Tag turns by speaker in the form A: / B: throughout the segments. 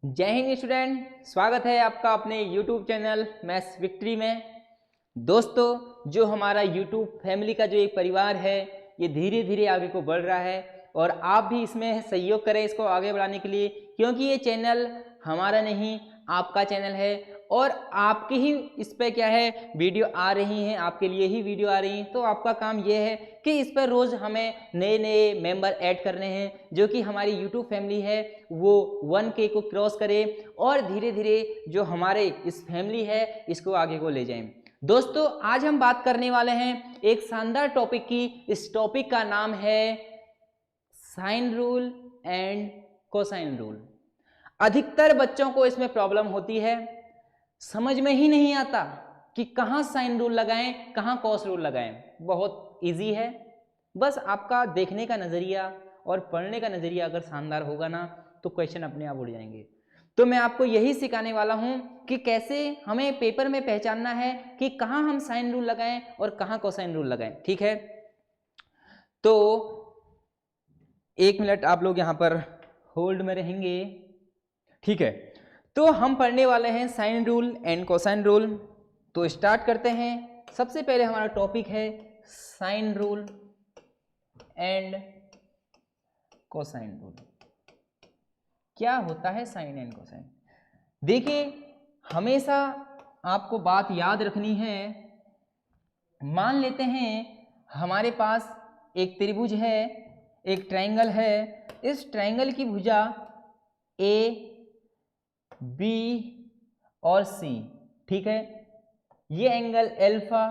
A: जय हिंद स्टूडेंट, स्वागत है आपका अपने YouTube चैनल मैथ्स विक्ट्री में। दोस्तों, जो हमारा YouTube फैमिली का जो एक परिवार है ये धीरे धीरे आगे को बढ़ रहा है और आप भी इसमें सहयोग करें इसको आगे बढ़ाने के लिए, क्योंकि ये चैनल हमारा नहीं आपका चैनल है और आपके ही इस पर क्या है वीडियो आ रही हैं, आपके लिए ही वीडियो आ रही हैं। तो आपका काम ये है कि इस पर रोज़ हमें नए नए मेंबर ऐड करने हैं जो कि हमारी यूट्यूब फैमिली है वो 1K को क्रॉस करे और धीरे धीरे जो हमारे इस फैमिली है इसको आगे को ले जाएं। दोस्तों, आज हम बात करने वाले हैं एक शानदार टॉपिक की। इस टॉपिक का नाम है sine rule and cosine rule. अधिकतर बच्चों को इसमें प्रॉब्लम होती है, समझ में ही नहीं आता कि कहाँ साइन रूल लगाएं कहाँ कॉस रूल लगाएं। बहुत इजी है, बस आपका देखने का नज़रिया और पढ़ने का नज़रिया अगर शानदार होगा ना तो क्वेश्चन अपने आप उड़ जाएंगे। तो मैं आपको यही सिखाने वाला हूं कि कैसे हमें पेपर में पहचानना है कि कहाँ हम साइन रूल लगाएं और कहाँ कोसाइन रूल लगाएं। ठीक है, तो 1 मिनट आप लोग यहाँ पर होल्ड में रहेंगे। ठीक है, तो हम पढ़ने वाले हैं sine rule and cosine rule. तो स्टार्ट करते हैं। सबसे पहले हमारा टॉपिक है sine rule and cosine rule. क्या होता है साइन एंड कोसाइन? देखिए, हमेशा आपको बात याद रखनी है। मान लेते हैं हमारे पास एक त्रिभुज है, एक ट्रायंगल है। इस ट्रायंगल की भुजा ए बी और सी, ठीक है। ये एंगल अल्फा,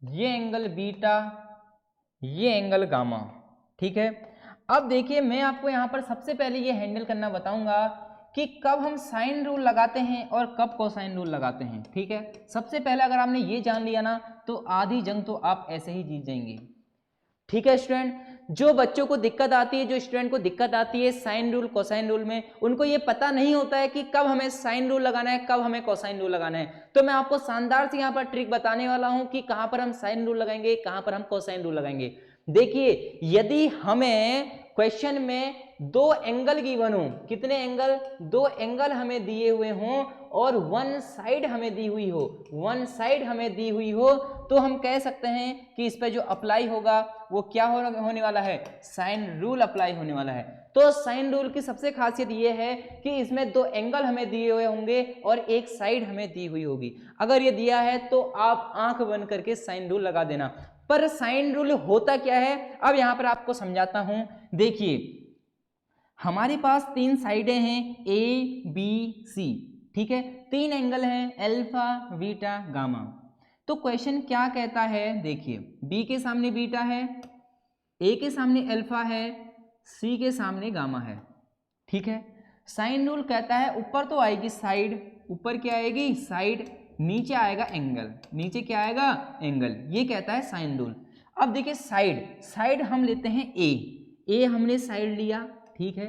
A: ये एंगल बीटा, ये एंगल गामा, ठीक है। अब देखिए, मैं आपको यहाँ पर सबसे पहले ये हैंडल करना बताऊंगा कि कब हम साइन रूल लगाते हैं और कब कोसाइन रूल लगाते हैं। ठीक है, सबसे पहले अगर आपने ये जान लिया ना तो आधी जंग तो आप ऐसे ही जीत जाएंगे। ठीक है स्टूडेंट, जो बच्चों को दिक्कत आती है, जो स्टूडेंट को दिक्कत आती है साइन रूल कोसाइन रूल में, उनको ये पता नहीं होता है कि कब हमें साइन रूल लगाना है कब हमें कोसाइन रूल लगाना है। तो मैं आपको शानदार से यहाँ पर ट्रिक बताने वाला हूं कि कहां पर हम साइन रूल लगाएंगे कहां पर हम कोसाइन रूल लगाएंगे। देखिए, यदि हमें क्वेश्चन में दो एंगल गिवन हो, कितने एंगल? दो एंगल हमें दिए हुए हों और वन साइड हमें दी हुई हो, वन साइड हमें दी हुई हो, तो हम कह सकते हैं कि इस पे जो अप्लाई होगा वो क्या होने वाला है? साइन रूल अप्लाई होने वाला है। तो साइन रूल की सबसे खासियत ये है कि इसमें दो एंगल हमें दिए हुए होंगे और एक साइड हमें दी हुई होगी। अगर ये दिया है तो आप आंख बंद करके साइन रूल लगा देना। पर साइन रूल होता क्या है, अब यहां पर आपको समझाता हूं। देखिए, हमारे पास तीन साइडें हैं ए बी सी, ठीक है। तीन एंगल हैं अल्फा बीटा गामा। तो क्वेश्चन क्या कहता है? देखिए, बी के सामने बीटा है, ए के सामने अल्फा है, सी के सामने गामा है, ठीक है। साइन रूल कहता है ऊपर तो आएगी साइड, ऊपर क्या आएगी? साइड। नीचे आएगा एंगल, नीचे क्या आएगा? एंगल। ये कहता है साइन रूल। अब देखिए, साइड, साइड हम लेते हैं ए हमने साइड लिया, ठीक है,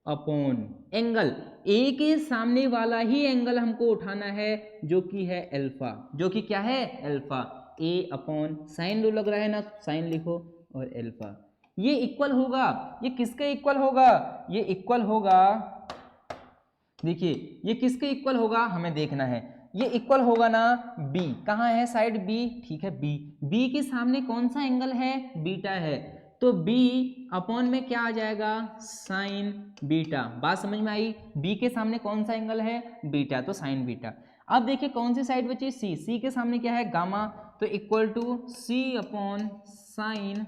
A: अपॉन एंगल, ए के सामने वाला ही एंगल हमको उठाना है जो कि है अल्फा, जो कि क्या है? अल्फा। ए अपॉन साइन रूल लग रहा है ना, साइन लिखो और अल्फा। ये इक्वल होगा, ये किसके इक्वल होगा? ये इक्वल होगा, देखिए ये किसके इक्वल होगा हमें देखना है। ये इक्वल होगा ना बी, कहाँ है साइड? बी, ठीक है। बी के सामने कौन सा एंगल है? बीटा है। तो बी अपॉन में क्या आ जाएगा? Sign beta. बात समझ में आई? बी के सामने कौन सा एंगल है? बीटा, तो साइन बीटा। अब देखिए कौन सी साइड बची? सी। सी के सामने क्या है? गामा, तो equal to C upon sine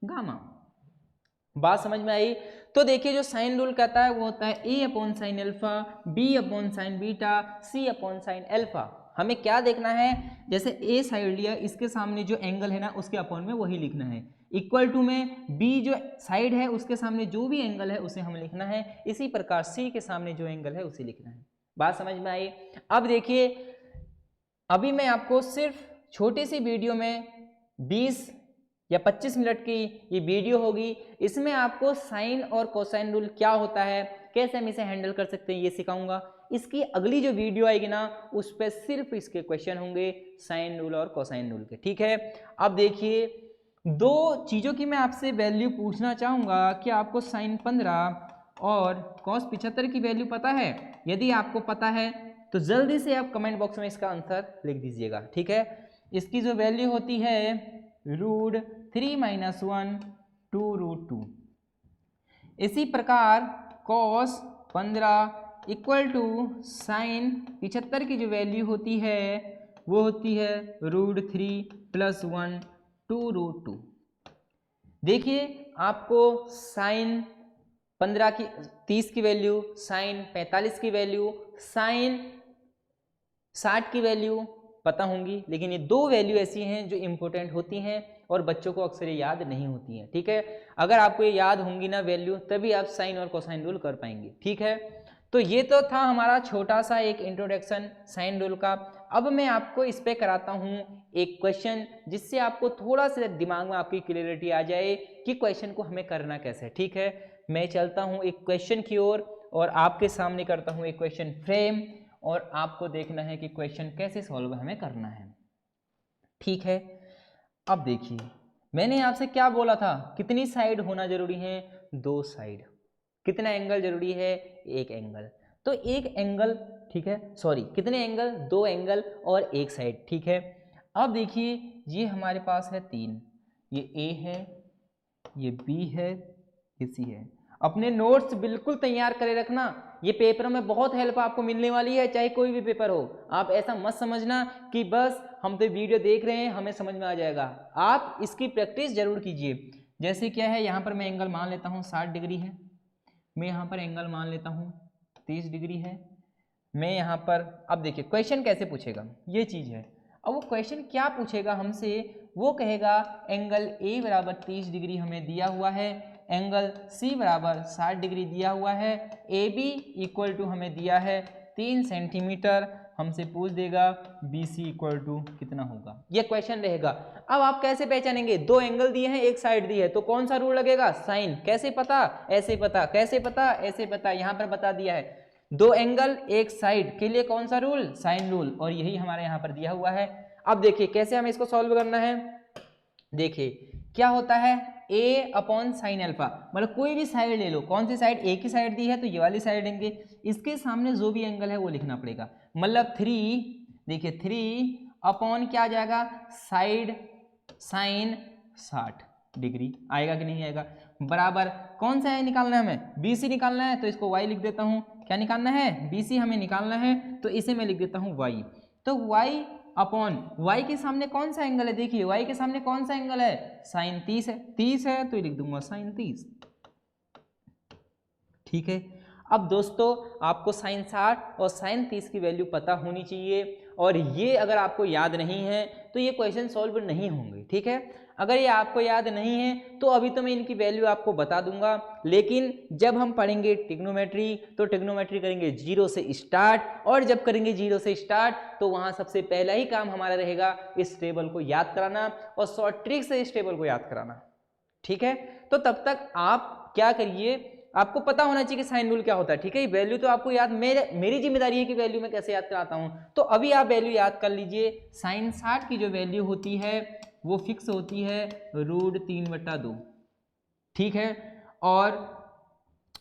A: gamma. बात समझ में आई? तो देखिए, जो साइन रूल कहता है वो होता है A upon sine alpha, B upon sine beta, C upon sine alpha. हमें क्या देखना है? जैसे ए साइड लिया, इसके सामने जो एंगल है ना उसके अपॉन में वही लिखना है। इक्वल टू में बी जो साइड है उसके सामने जो भी एंगल है उसे हमें लिखना है। इसी प्रकार सी के सामने जो एंगल है उसे लिखना है। बात समझ में आई? अब देखिए, अभी मैं आपको सिर्फ छोटी सी वीडियो में 20 या 25 मिनट की ये वीडियो होगी, इसमें आपको साइन और कोसाइन रूल क्या होता है, कैसे हम इसे हैंडल कर सकते हैं, ये सिखाऊंगा। इसकी अगली जो वीडियो आएगी ना उस पर सिर्फ इसके क्वेश्चन होंगे साइन रूल और कोसाइन रूल के, ठीक है। अब देखिए, दो चीज़ों की मैं आपसे वैल्यू पूछना चाहूँगा कि आपको साइन 15 और cos 75 की वैल्यू पता है? यदि आपको पता है तो जल्दी से आप कमेंट बॉक्स में इसका आंसर लिख दीजिएगा, ठीक है। इसकी जो वैल्यू होती है √3 - 1 2√2। इसी प्रकार cos 15 इक्वल टू साइन 75 की जो वैल्यू होती है वो होती है √3 + 1 2√2। देखिए आपको साइन 15 की 30 की वैल्यू, साइन 45 की वैल्यू, साइन 60 की वैल्यू पता होंगी, लेकिन ये दो वैल्यू ऐसी हैं जो इम्पोर्टेंट होती हैं और बच्चों को अक्सर ये याद नहीं होती हैं, ठीक है। अगर आपको ये याद होंगी ना वैल्यू, तभी आप साइन और कोसाइन रूल कर पाएंगे, ठीक है। तो ये तो था हमारा छोटा सा एक इंट्रोडक्शन साइन रूल का। अब मैं आपको इस पे कराता हूँ एक क्वेश्चन, जिससे आपको थोड़ा सा दिमाग में आपकी क्लियरिटी आ जाए कि क्वेश्चन को हमें करना कैसे है, ठीक है। मैं चलता हूँ एक क्वेश्चन की ओर और आपके सामने करता हूँ एक क्वेश्चन फ्रेम, और आपको देखना है कि क्वेश्चन कैसे सॉल्व हमें करना है, ठीक है। अब देखिए मैंने आपसे क्या बोला था, कितनी साइड होना जरूरी है? 2 साइड। कितना एंगल जरूरी है? 1 एंगल। तो 1 एंगल, ठीक है, सॉरी कितने एंगल? 2 एंगल और 1 साइड, ठीक है। अब देखिए ये हमारे पास है 3, ये A है, ये B है, ये C है। अपने नोट्स बिल्कुल तैयार करे रखना, ये पेपर में बहुत हेल्प आपको मिलने वाली है, चाहे कोई भी पेपर हो। आप ऐसा मत समझना कि बस हम तो वीडियो देख रहे हैं हमें समझ में आ जाएगा, आप इसकी प्रैक्टिस जरूर कीजिए। जैसे क्या है, यहाँ पर मैं एंगल मान लेता हूँ 60 डिग्री है, मैं यहाँ पर एंगल मान लेता हूँ 30 डिग्री है, मैं यहाँ पर। अब देखिए क्वेश्चन कैसे पूछेगा, ये चीज़ है। अब वो क्वेश्चन क्या पूछेगा हमसे, वो कहेगा एंगल A बराबर 30 डिग्री हमें दिया हुआ है, एंगल C बराबर 60 डिग्री दिया हुआ है, AB इक्वल टू हमें दिया है 3 सेंटीमीटर, हमसे पूछ देगा BC इक्वल टू कितना होगा, ये क्वेश्चन रहेगा। अब आप कैसे पहचानेंगे? 2 एंगल दिए हैं, 1 साइड दी है, तो कौन सा रूल लगेगा? साइन। कैसे पता? ऐसे पता। कैसे पता? ऐसे पता। यहाँ पर बता दिया है 2 एंगल 1 साइड के लिए कौन सा रूल? साइन रूल, और यही हमारे यहाँ पर दिया हुआ है। अब देखिए कैसे हमें इसको सॉल्व करना है। देखिए क्या होता है, A/sin अल्फा, मतलब कोई भी साइड ले लो, कौन सी साइड? A की साइड दी है तो ये वाली साइड लेंगे, इसके सामने जो भी एंगल है वो लिखना पड़ेगा, मतलब 3, देखिए 3 क्या आ जाएगा? साइड साइन 60 डिग्री आएगा कि नहीं आएगा, बराबर कौन सा है निकालना है हमें? BC निकालना है, तो इसको Y लिख देता हूँ। क्या निकालना है? BC हमें निकालना है, तो इसे मैं लिख देता हूँ Y। तो Y के सामने कौन सा एंगल है? देखिए Y के सामने कौन सा एंगल है? साइन 30 है, 30 है तो लिख दूंगा साइन 30, ठीक है। अब दोस्तों आपको साइन 60 और साइन 30 की वैल्यू पता होनी चाहिए, और ये अगर आपको याद नहीं है तो ये क्वेश्चन सॉल्व नहीं होंगे, ठीक है। अगर ये आपको याद नहीं है तो अभी तो मैं इनकी वैल्यू आपको बता दूंगा, लेकिन जब हम पढ़ेंगे ट्रिग्नोमेट्री तो ट्रिग्नोमेट्री करेंगे 0 से स्टार्ट, और जब करेंगे 0 से स्टार्ट तो वहाँ सबसे पहला ही काम हमारा रहेगा इस टेबल को याद कराना और शॉर्ट ट्रिक से इस टेबल को याद कराना, ठीक है। तो तब तक आप क्या करिए, आपको पता होना चाहिए कि साइन रूल क्या होता है, ठीक है। वैल्यू तो आपको याद, मेरी जिम्मेदारी है कि वैल्यू मैं कैसे याद कराता हूं, तो अभी आप वैल्यू याद कर लीजिए। साइन 60 की जो वैल्यू होती है वो फिक्स होती है √3/2, ठीक है। और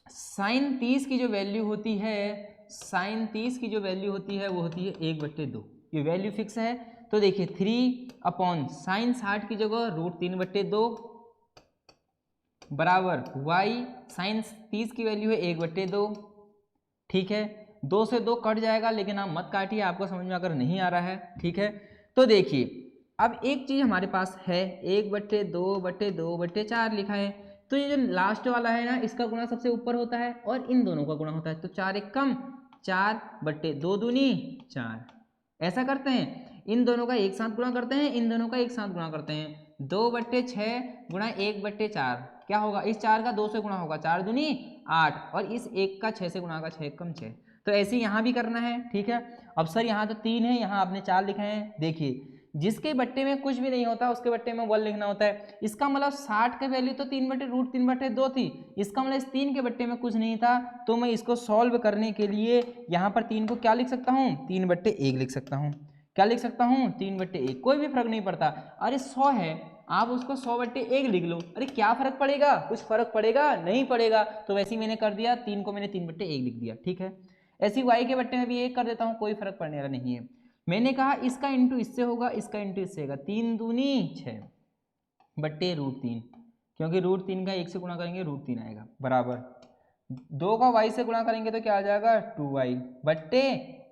A: साइन 30 की जो वैल्यू होती है, साइन 30 की जो वैल्यू होती है वो होती है 1/2, ये वैल्यू फिक्स है। तो देखिए 3/साइन 60 की जगह √3/2 बराबर Y साइन 30 की वैल्यू है 1/2, ठीक है। 2 से 2 कट जाएगा, लेकिन आप मत काटिए, आपको समझ में अगर नहीं आ रहा है, ठीक है। तो देखिए अब एक चीज हमारे पास है 1/2/2/4 लिखा है, तो ये जो लास्ट वाला है ना, इसका गुणा सबसे ऊपर होता है और इन दोनों का गुणा होता है, तो 4 1 कम 4/2 दूनी 4, ऐसा करते हैं। इन दोनों का एक साथ गुणा करते हैं, इन दोनों का एक साथ गुणा करते हैं, 2/6 गुणा 1/4 क्या होगा? इस 4 का 2 से गुणा होगा, 4 दूनी 8, और इस 1 का 6 से गुणा होगा, 6 कम 6। तो ऐसे यहाँ भी करना है, ठीक है। अब सर यहाँ तो 3 है, यहाँ आपने 4 लिखा है। देखिए जिसके बट्टे में कुछ भी नहीं होता उसके बट्टे में 1 लिखना होता है। इसका मतलब 60 का वैल्यू तो 3/√3/2 थी, इसका मतलब इस 3 के बट्टे में कुछ नहीं था, तो मैं इसको सॉल्व करने के लिए यहाँ पर 3 को क्या लिख सकता हूँ? 3/1 लिख सकता हूँ। क्या लिख सकता हूँ? 3/1, कोई भी फर्क नहीं पड़ता। अरे 100 है आप उसको 100/1 लिख लो। अरे क्या फर्क पड़ेगा, कुछ फर्क पड़ेगा नहीं पड़ेगा। तो वैसे ही मैंने कर दिया, 3 को मैंने 3/1 लिख दिया, ठीक है। ऐसे ही y के बट्टे में भी 1 कर देता हूँ, कोई फर्क पड़ने वाला नहीं है। मैंने कहा इसका इंटू इससे होगा, इसका इंटू इससे होगा, 3 दूनी 6 बट्टे √3, क्योंकि √3 का 1 से गुणा करेंगे √3 आएगा, बराबर 2 का y से गुणा करेंगे तो क्या आ जाएगा 2y बट्टे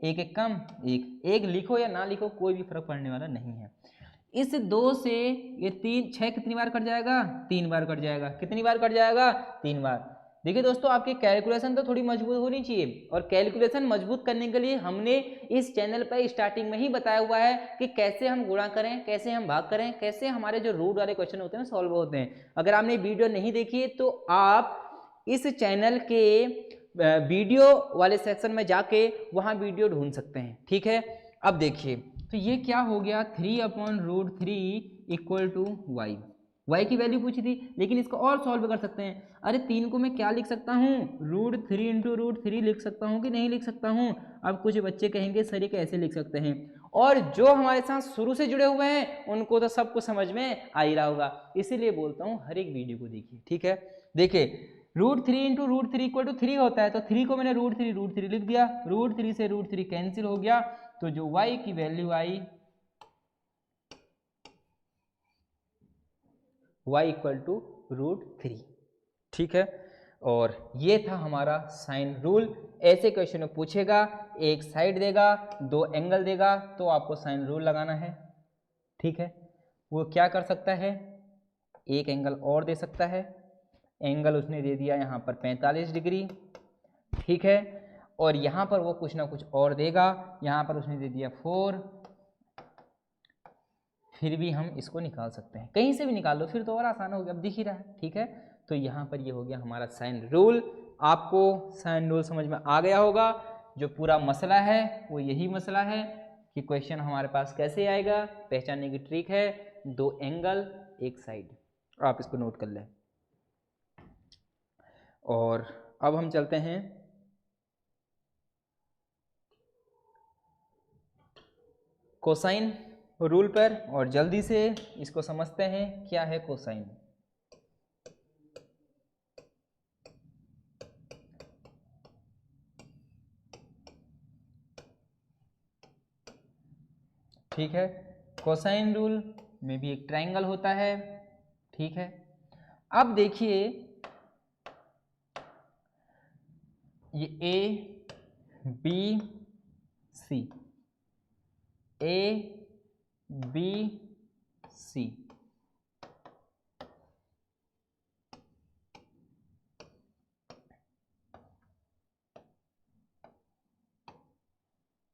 A: 1 1 कम 1 लिखो या ना लिखो कोई भी फर्क पड़ने वाला नहीं है। इस 2 से ये 6 कितनी बार कट जाएगा, 3 बार कट जाएगा। कितनी बार कट जाएगा, 3 बार। देखिए दोस्तों, आपकी कैलकुलेशन तो थोड़ी मजबूत होनी चाहिए, और कैलकुलेशन मजबूत करने के लिए हमने इस चैनल पर स्टार्टिंग में ही बताया हुआ है कि कैसे हम गुणा करें, कैसे हम भाग करें, कैसे हमारे जो रूट वाले क्वेश्चन होते हैं सॉल्व होते हैं। अगर आपने वीडियो नहीं देखी तो आप इस चैनल के वीडियो वाले सेक्शन में जाके वहाँ वीडियो ढूंढ सकते हैं, ठीक है। अब देखिए, तो ये क्या हो गया, 3/√3 इक्वल टू y की वैल्यू पूछी थी, लेकिन इसको और सॉल्व कर सकते हैं। अरे 3 को मैं क्या लिख सकता हूँ, √3 × √3 लिख सकता हूँ कि नहीं लिख सकता हूँ। अब कुछ बच्चे कहेंगे सर ये कैसे लिख सकते हैं, और जो हमारे साथ शुरू से जुड़े हुए हैं उनको तो सब कुछ समझ में आ ही रहा होगा, इसीलिए बोलता हूँ हर एक वीडियो को देखिए, ठीक है। देखिए √3 × √3 इक्वल टू 3 होता है, तो 3 को मैंने √3 लिख दिया, √3 से √3 कैंसिल हो गया, तो जो y की वैल्यू आई y इक्वल टू √3, ठीक है। और ये था हमारा साइन रूल। ऐसे क्वेश्चन में पूछेगा, एक साइड देगा, 2 एंगल देगा, तो आपको साइन रूल लगाना है, ठीक है। वो क्या कर सकता है, एक एंगल और दे सकता है, एंगल उसने दे दिया यहाँ पर 45 डिग्री, ठीक है। और यहाँ पर वो कुछ ना कुछ और देगा, यहाँ पर उसने दे दिया 4, फिर भी हम इसको निकाल सकते हैं, कहीं से भी निकाल लो, फिर तो और आसान हो गया, अब दिख ही रहा है, ठीक है। तो यहाँ पर ये हो गया हमारा साइन रूल। आपको साइन रूल समझ में आ गया होगा। जो पूरा मसला है वो यही मसला है कि क्वेश्चन हमारे पास कैसे आएगा, पहचानने की ट्रिक है, 2 एंगल एक साइड, आप इसको नोट कर लें। और अब हम चलते हैं कोसाइन रूल पर, और जल्दी से इसको समझते हैं क्या है कोसाइन। ठीक है, कोसाइन रूल में भी एक ट्रायंगल होता है, ठीक है। अब देखिए ये A B C, A B C,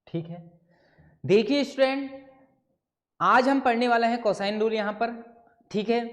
A: ठीक है। देखिए स्टूडेंट, आज हम पढ़ने वाला है कोसाइन रूल यहाँ पर, ठीक है।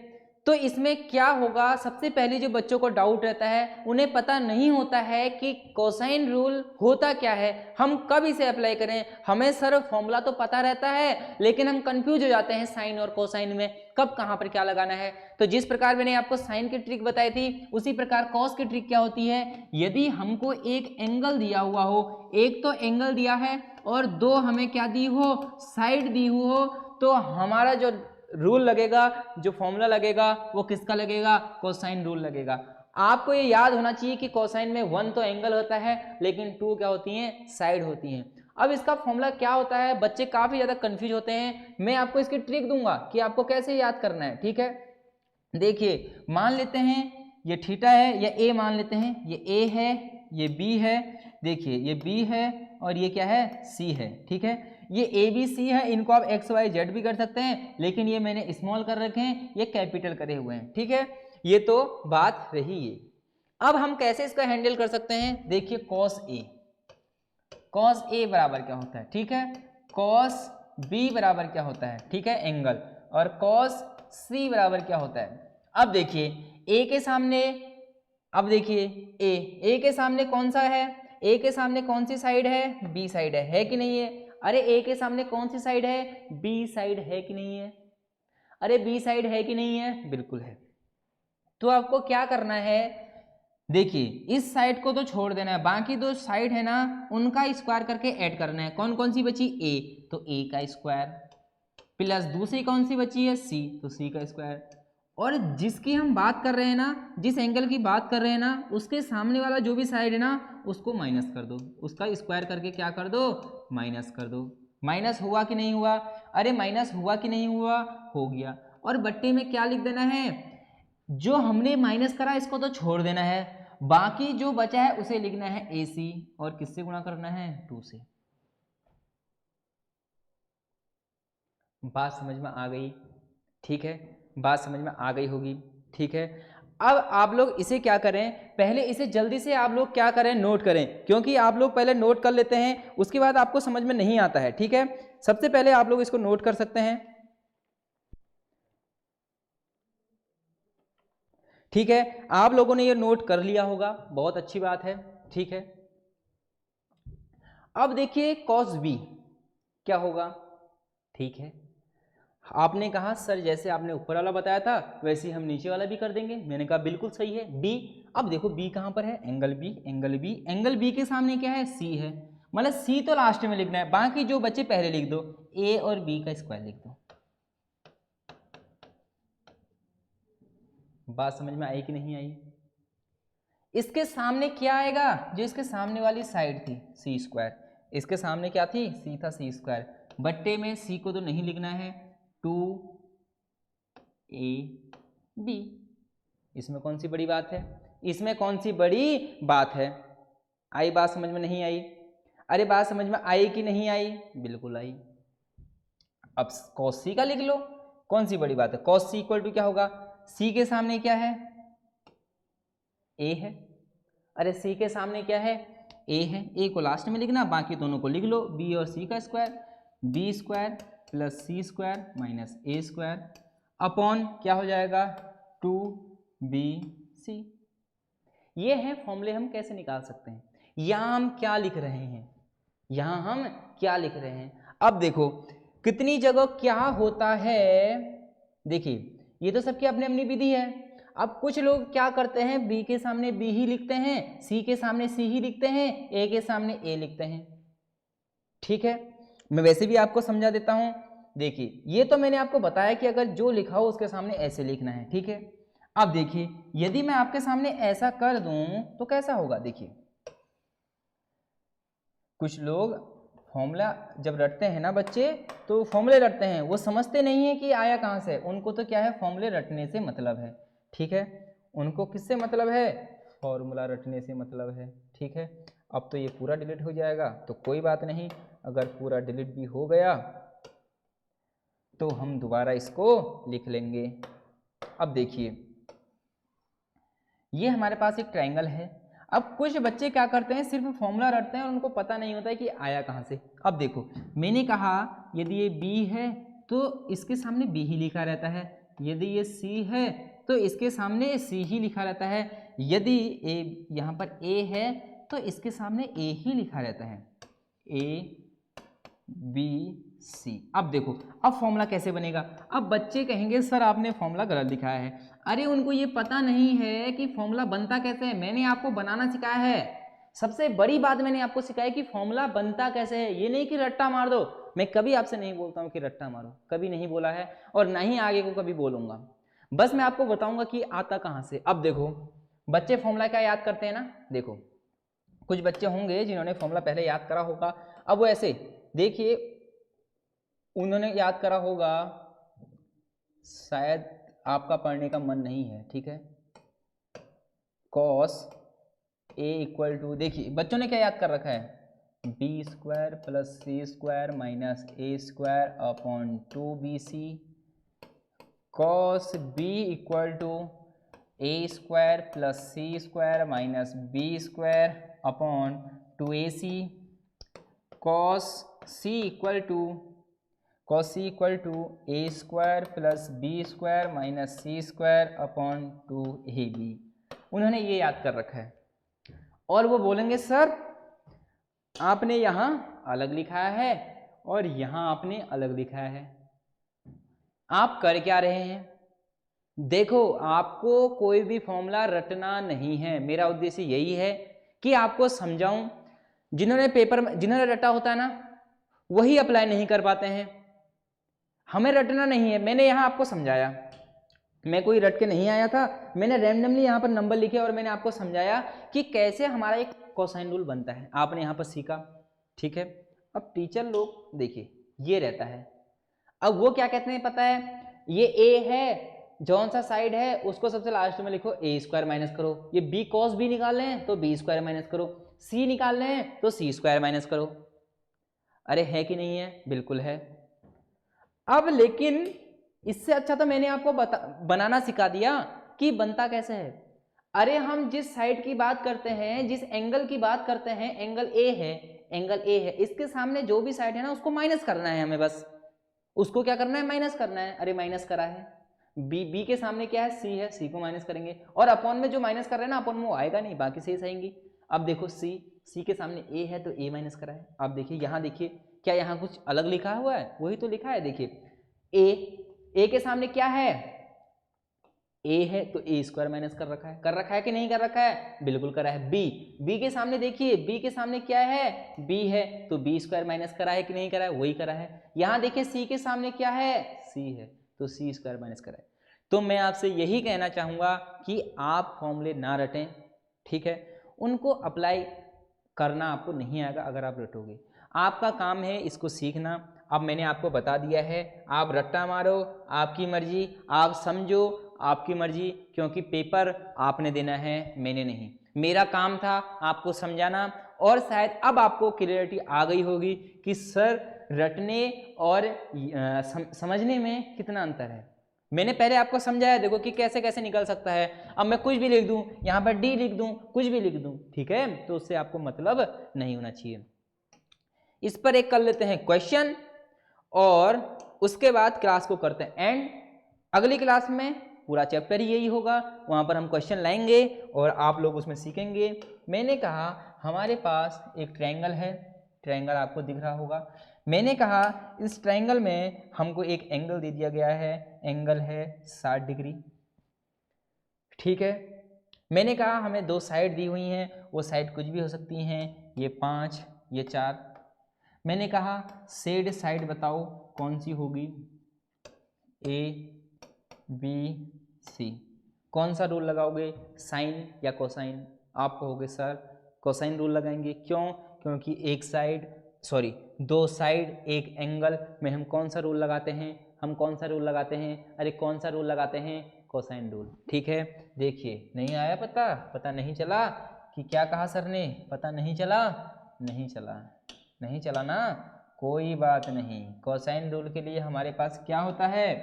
A: तो इसमें क्या होगा, सबसे पहले जो बच्चों को डाउट रहता है, उन्हें पता नहीं होता है कि कोसाइन रूल होता क्या है, हम कब इसे अप्लाई करें। हमें सर फॉर्मूला तो पता रहता है, लेकिन हम कंफ्यूज हो जाते हैं साइन और कोसाइन में, कब कहाँ पर क्या लगाना है। तो जिस प्रकार मैंने आपको साइन की ट्रिक बताई थी, उसी प्रकार कॉस की ट्रिक क्या होती है, यदि हमको एक एंगल दिया हुआ हो, एक तो एंगल दिया है और 2 हमें क्या दी हो, साइड दी हो, तो हमारा जो रूल लगेगा, जो फॉर्मूला लगेगा, वो किसका लगेगा, कोसाइन रूल लगेगा। आपको ये याद होना चाहिए कि कोसाइन में 1 तो एंगल होता है, लेकिन 2 क्या होती हैं, साइड होती हैं। अब इसका फॉर्मूला क्या होता है, बच्चे काफी ज्यादा कंफ्यूज होते हैं, मैं आपको इसकी ट्रिक दूंगा कि आपको कैसे याद करना है, ठीक है। देखिए मान लेते हैं ये थीटा है, या ए मान लेते हैं, ये ए है, ये बी है, देखिए ये बी है और ये क्या है, सी है, ठीक है। ये ए बी सी है, इनको आप एक्स वाई जेड भी कर सकते हैं, लेकिन ये मैंने स्मॉल कर रखे हैं, ये कैपिटल करे हुए हैं, ठीक है। ये तो बात रही ये। अब हम कैसे इसका हैंडल कर सकते हैं, देखिए कॉस ए बराबर क्या होता है, ठीक है। कॉस बी बराबर क्या होता है, ठीक है, एंगल, और कॉस सी बराबर क्या होता है। अब देखिए ए के सामने, अब देखिए ए के सामने कौन सा है, ए के सामने कौन सी साइड है, बी साइड है कि नहीं है। अरे ए के सामने कौन सी साइड है, बी साइड है कि नहीं है। अरे बी साइड है कि नहीं है, बिल्कुल है। तो आपको क्या करना है, देखिए इस साइड को तो छोड़ देना है, बाकी 2 साइड है ना, उनका स्क्वायर करके ऐड करना है। कौन कौन सी बची, ए, तो ए का स्क्वायर, प्लस दूसरी कौन सी बची है सी, तो सी का स्क्वायर। और जिसकी हम बात कर रहे हैं ना, जिस एंगल की बात कर रहे हैं ना, उसके सामने वाला जो भी साइड है ना उसको माइनस कर दो, उसका स्क्वायर करके क्या कर दो माइनस कर दो। माइनस हुआ कि नहीं हुआ, अरे माइनस हुआ कि नहीं हुआ, हो गया। और बट्टे में क्या लिख देना है, जो हमने माइनस करा इसको तो छोड़ देना है, बाकी जो बचा है उसे लिखना है AC और किससे गुणा करना है 2 से। बात समझ में आ गई, ठीक है, बात समझ में आ गई होगी, ठीक है। अब आप लोग इसे क्या करें, पहले इसे जल्दी से आप लोग क्या करें नोट करें, क्योंकि आप लोग पहले नोट कर लेते हैं उसके बाद आपको समझ में नहीं आता है, ठीक है। सबसे पहले आप लोग इसको नोट कर सकते हैं, ठीक है। आप लोगों ने ये नोट कर लिया होगा, बहुत अच्छी बात है, ठीक है। अब देखिए cos b क्या होगा, ठीक है। आपने कहा सर जैसे आपने ऊपर वाला बताया था वैसे ही हम नीचे वाला भी कर देंगे, मैंने कहा बिल्कुल सही है b। अब देखो b कहाँ पर है, angle b, angle b, angle b के सामने क्या है c है, मतलब c तो लास्ट में लिखना है, बाकी जो बच्चे पहले लिख दो, a और b का स्क्वायर लिख दो। बात समझ में आई कि नहीं आई। इसके सामने क्या आएगा, जो इसके सामने वाली साइड थी सी स्क्वायर, इसके सामने क्या थी सी था, सी स्क्वायर, बट्टे में सी को तो नहीं लिखना है 2ab। इसमें कौन सी बड़ी बात है, इसमें कौन सी बड़ी बात है, आई बात समझ में नहीं आई, अरे बात समझ में आई कि नहीं आई, बिल्कुल आई। अब cos c का लिख लो, कौन सी बड़ी बात है, cos c इक्वल टू क्या होगा, c के सामने क्या है a है, अरे c के सामने क्या है a है, a को लास्ट में लिखना, बाकी दोनों को लिख लो b और c का square, b square plus c square minus a square upon क्या हो जाएगा 2bc। ये है फॉर्मूले, हम कैसे निकाल सकते हैं, यहाँ हम क्या लिख रहे हैं, यहाँ हम क्या लिख रहे हैं। अब देखो कितनी जगह क्या होता है, देखिए ये तो सबकी अपनी अपनी विधि है। अब कुछ लोग क्या करते हैं, b के सामने b ही लिखते हैं, c के सामने c ही लिखते हैं, a के सामने a लिखते हैं, ठीक है। मैं वैसे भी आपको समझा देता हूं, देखिए ये तो मैंने आपको बताया कि अगर जो लिखा हो उसके सामने ऐसे लिखना है, ठीक है। अब देखिए यदि मैं आपके सामने ऐसा कर दूं तो कैसा होगा, देखिए कुछ लोग फॉर्मूला जब रटते हैं ना बच्चे, तो फॉर्मूले रटते हैं, वो समझते नहीं है कि आया कहाँ से, उनको तो क्या है फॉर्मूले रटने से मतलब है, ठीक है। उनको किससे मतलब है, फॉर्मूला रटने से मतलब है, ठीक है। अब तो ये पूरा डिलीट हो जाएगा तो कोई बात नहीं, अगर पूरा डिलीट भी हो गया तो हम दोबारा इसको लिख लेंगे। अब देखिए ये हमारे पास एक ट्रायंगल है। अब कुछ बच्चे क्या करते हैं, सिर्फ फॉर्मूला रटते हैं और उनको पता नहीं होता है कि आया कहाँ से। अब देखो मैंने कहा यदि ये b है तो इसके सामने b ही लिखा रहता है, यदि ये c है तो इसके सामने c ही लिखा रहता है, यदि a यहाँ पर a है तो इसके सामने a ही लिखा रहता है, a b c। अब देखो अब फॉर्मूला कैसे बनेगा, अब बच्चे कहेंगे सर आपने फॉर्मूला गलत दिखाया है, अरे उनको ये पता नहीं है कि फॉर्मूला बनता कैसे है, मैंने आपको बनाना सिखाया है। सबसे बड़ी बात मैंने आपको सिखाया कि फॉर्मूला बनता कैसे है, ये नहीं कि रट्टा मार दो। मैं कभी आपसे नहीं बोलता हूँ कि रट्टा मारो, कभी नहीं बोला है और ना ही आगे को कभी बोलूंगा, बस मैं आपको बताऊंगा कि आता कहाँ से। अब देखो बच्चे फॉर्मूला क्या याद करते हैं ना, देखो कुछ बच्चे होंगे जिन्होंने फॉर्मूला पहले याद करा होगा, अब वो ऐसे देखिए उन्होंने याद करा होगा, शायद आपका पढ़ने का मन नहीं है, ठीक है। cos a इक्वल टू, देखिए बच्चों ने क्या याद कर रखा है, b square plus c square minus a square upon 2bc। cos b equal to a square plus c square minus b square upon 2ac। cos c equal to a square plus b square minus c square upon 2ab। उन्होंने ये याद कर रखा है और वो बोलेंगे sir आपने यहाँ अलग लिखा है और यहाँ आपने अलग लिखा है, आप कर क्या रहे हैं। देखो आपको कोई भी फॉर्मूला रटना नहीं है, मेरा उद्देश्य यही है कि आपको समझाऊं। जिन्होंने पेपर में जिन्होंने रटा होता है ना वही अप्लाई नहीं कर पाते हैं। हमें रटना नहीं है। मैंने यहाँ आपको समझाया, मैं कोई रट के नहीं आया था, मैंने रैंडमली यहाँ पर नंबर लिखे और मैंने आपको समझाया कि कैसे हमारा एक कोसाइन रूल बनता है, आपने यहाँ पर सीखा। ठीक है, अब टीचर लोग देखिए ये रहता है, अब वो क्या कहते हैं पता है, ये ए है, जौन सा साइड है उसको सबसे लास्ट में लिखो ए स्क्वायर माइनस करो, ये बी कॉस बी निकाल रहे हैं तो बी स्क्वायर माइनस करो, सी निकाल रहे हैं तो सी स्क्वायर माइनस करो। अरे है कि नहीं है, बिल्कुल है। अब लेकिन इससे अच्छा तो मैंने आपको बनाना सिखा दिया कि बनता कैसे है। अरे हम जिस साइड की बात करते हैं, जिस एंगल की बात करते हैं, एंगल ए है, एंगल ए है, इसके सामने जो भी साइड है ना उसको माइनस करना है हमें, बस उसको क्या करना है, माइनस करना है। अरे माइनस करा है, बी के सामने क्या है, सी है, सी को माइनस करेंगे, और अपॉन में जो माइनस कर रहे हैं ना, अपॉन में वो आएगा नहीं, बाकी से आएंगी। अब देखो सी के सामने ए है तो ए माइनस करा है। अब देखिए यहाँ, देखिए क्या यहाँ कुछ अलग लिखा हुआ है, वही तो लिखा है। देखिए ए के सामने क्या है, ए है तो ए स्क्वायर माइनस कर रखा है कि नहीं कर रखा है, बिल्कुल करा है। बी के सामने देखिए, बी के सामने क्या है, बी है तो बी स्क्वायर माइनस करा है कि नहीं करा है, वही करा है। यहाँ देखिए सी के सामने क्या है, सी है तो सी स्क्वायर माइनस करा है। तो मैं आपसे यही कहना चाहूँगा कि आप फॉर्मूले ना रटें, ठीक है, उनको अप्लाई करना आपको नहीं आएगा अगर आप रटोगे। आपका काम है इसको सीखना। अब मैंने आपको बता दिया है, आप रट्टा मारो, आपकी मर्जी, आप समझो, आपकी मर्जी, क्योंकि पेपर आपने देना है, मैंने नहीं। मेरा काम था आपको समझाना, और शायद अब आपको क्लियरिटी आ गई होगी कि सर रटने और समझने में कितना अंतर है। मैंने पहले आपको समझाया, देखो कि कैसे कैसे निकल सकता है। अब मैं कुछ भी लिख दूं, यहाँ पर डी लिख दूं, कुछ भी लिख दूं, ठीक है, तो उससे आपको मतलब नहीं होना चाहिए। इस पर एक कर लेते हैं क्वेश्चन और उसके बाद क्लास को करते हैं एंड। अगली क्लास में पूरा चैप्टर ही यही होगा, वहाँ पर हम क्वेश्चन लाएंगे और आप लोग उसमें सीखेंगे। मैंने कहा हमारे पास एक ट्रायंगल है, ट्रायंगल आपको दिख रहा होगा। मैंने कहा इस ट्रायंगल में हमको एक एंगल दे दिया गया है, एंगल है 60 डिग्री, ठीक है। मैंने कहा हमें दो साइड दी हुई हैं, वो साइड कुछ भी हो सकती हैं, ये 5 ये 4। मैंने कहा शेड साइड बताओ कौन सी होगी, ए बी सी। कौन सा रूल लगाओगे, साइन या कोसाइन? आप कहोगे सर कोसाइन रूल लगाएंगे, क्यों? क्योंकि एक साइड दो साइड एक एंगल में हम कौन सा रूल लगाते हैं, हम कौन सा रूल लगाते हैं, अरे कौन सा रूल लगाते हैं, कोसाइन रूल, ठीक है। देखिए नहीं आया पता नहीं चला कि क्या कहा सर ने, पता नहीं चला, नहीं चला ना, कोई बात नहीं। कोसाइन रूल के लिए हमारे पास क्या होता है,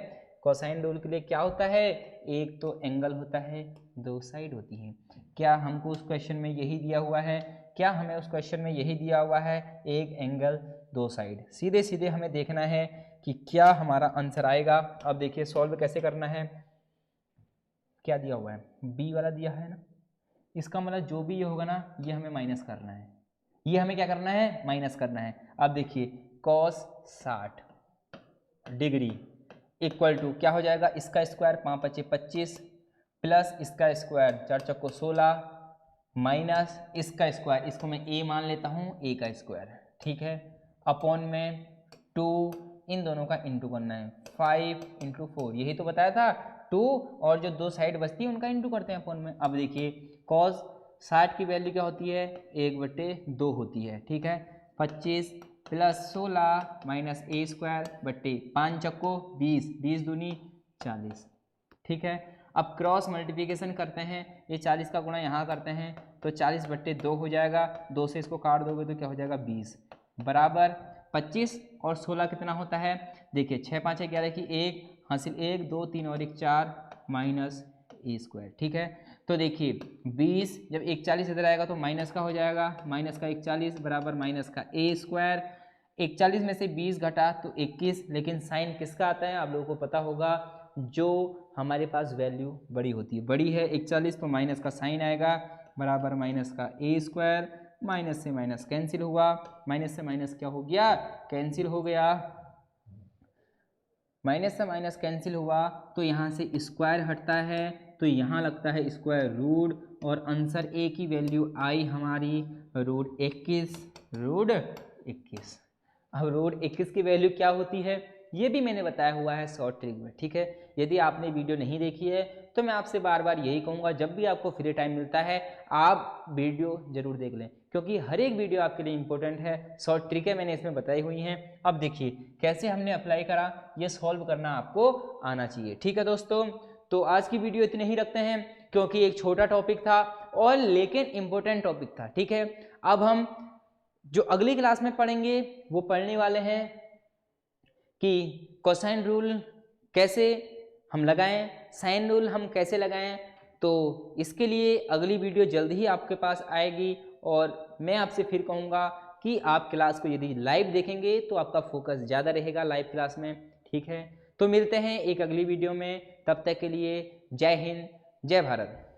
A: कोसाइन रूल के लिए क्या होता है, एक तो एंगल होता है, दो साइड होती है। क्या हमको उस क्वेश्चन में यही दिया हुआ है, क्या हमें उस क्वेश्चन में यही दिया हुआ है, एक एंगल दो साइड। सीधे सीधे हमें देखना है कि क्या हमारा आंसर आएगा। अब देखिए सॉल्व कैसे करना है, क्या दिया हुआ है, बी वाला दिया है ना, इसका मतलब जो भी ये होगा ना, ये हमें माइनस करना है, ये हमें क्या करना है, माइनस करना है। अब देखिए cos 60 डिग्री इक्वल टू क्या हो जाएगा, इसका स्क्वायर 5 पच्चे 25 प्लस इसका स्क्वायर 4 चक्को 16 माइनस इसका स्क्वायर, इसको मैं a मान लेता हूँ, a का स्क्वायर, ठीक है, अपॉन में 2, इन दोनों का इंटू करना है, 5 × 4, यही तो बताया था 2, और जो दो साइड बचती है उनका इंटू करते हैं अपॉन में। अब देखिए cos 60 की वैल्यू क्या होती है, 1/2 होती है, ठीक है, 25 प्लस 16 माइनस a स्क्वायर बट्टे 5 चक्को 20, 20 दूनी 40, ठीक है। अब क्रॉस मल्टीप्लिकेशन करते हैं, ये 40 का गुणा यहाँ करते हैं तो 40/2 हो जाएगा, 2 से इसको काट दोगे तो क्या हो जाएगा 20 बराबर 25 और 16 कितना होता है, देखिए 6 5 11 की 1 हासिल 1 2 3 और 1 4 माइनस a स्क्वायर, ठीक है। तो देखिए 20 जब 41 इधर आएगा तो माइनस का हो जाएगा, माइनस का 41 बराबर माइनस का a स्क्वायर। 41 में से 20 घटा तो 21, लेकिन साइन किसका आता है आप लोगों को पता होगा, जो हमारे पास वैल्यू बड़ी होती है, बड़ी है 41 तो माइनस का साइन आएगा बराबर माइनस का a स्क्वायर, माइनस से माइनस कैंसिल हुआ, माइनस से माइनस क्या हो गया, कैंसिल हो गया, माइनस से माइनस कैंसिल हुआ तो यहाँ से स्क्वायर हटता है तो यहाँ लगता है स्क्वायर रूट, और आंसर a की वैल्यू आई हमारी √21, √21। अब √21 की वैल्यू क्या होती है, ये भी मैंने बताया हुआ है शॉर्ट ट्रिक में, ठीक है। यदि आपने वीडियो नहीं देखी है तो मैं आपसे बार बार यही कहूँगा, जब भी आपको फ्री टाइम मिलता है आप वीडियो जरूर देख लें, क्योंकि हर एक वीडियो आपके लिए इंपॉर्टेंट है। शॉर्ट ट्रिकें मैंने इसमें बताई हुई हैं। अब देखिए कैसे हमने अप्लाई करा, ये सॉल्व करना आपको आना चाहिए, ठीक है दोस्तों। तो आज की वीडियो इतने ही रखते हैं, क्योंकि एक छोटा टॉपिक था और लेकिन इम्पोर्टेंट टॉपिक था, ठीक है। अब हम जो अगली क्लास में पढ़ेंगे वो पढ़ने वाले हैं कि कोसाइन रूल कैसे हम लगाएं, साइन रूल हम कैसे लगाएं। तो इसके लिए अगली वीडियो जल्द ही आपके पास आएगी और मैं आपसे फिर कहूँगा कि आप क्लास को यदि लाइव देखेंगे तो आपका फोकस ज़्यादा रहेगा लाइव क्लास में, ठीक है। तो मिलते हैं एक अगली वीडियो में, तब तक के लिए जय हिंद, जय भारत।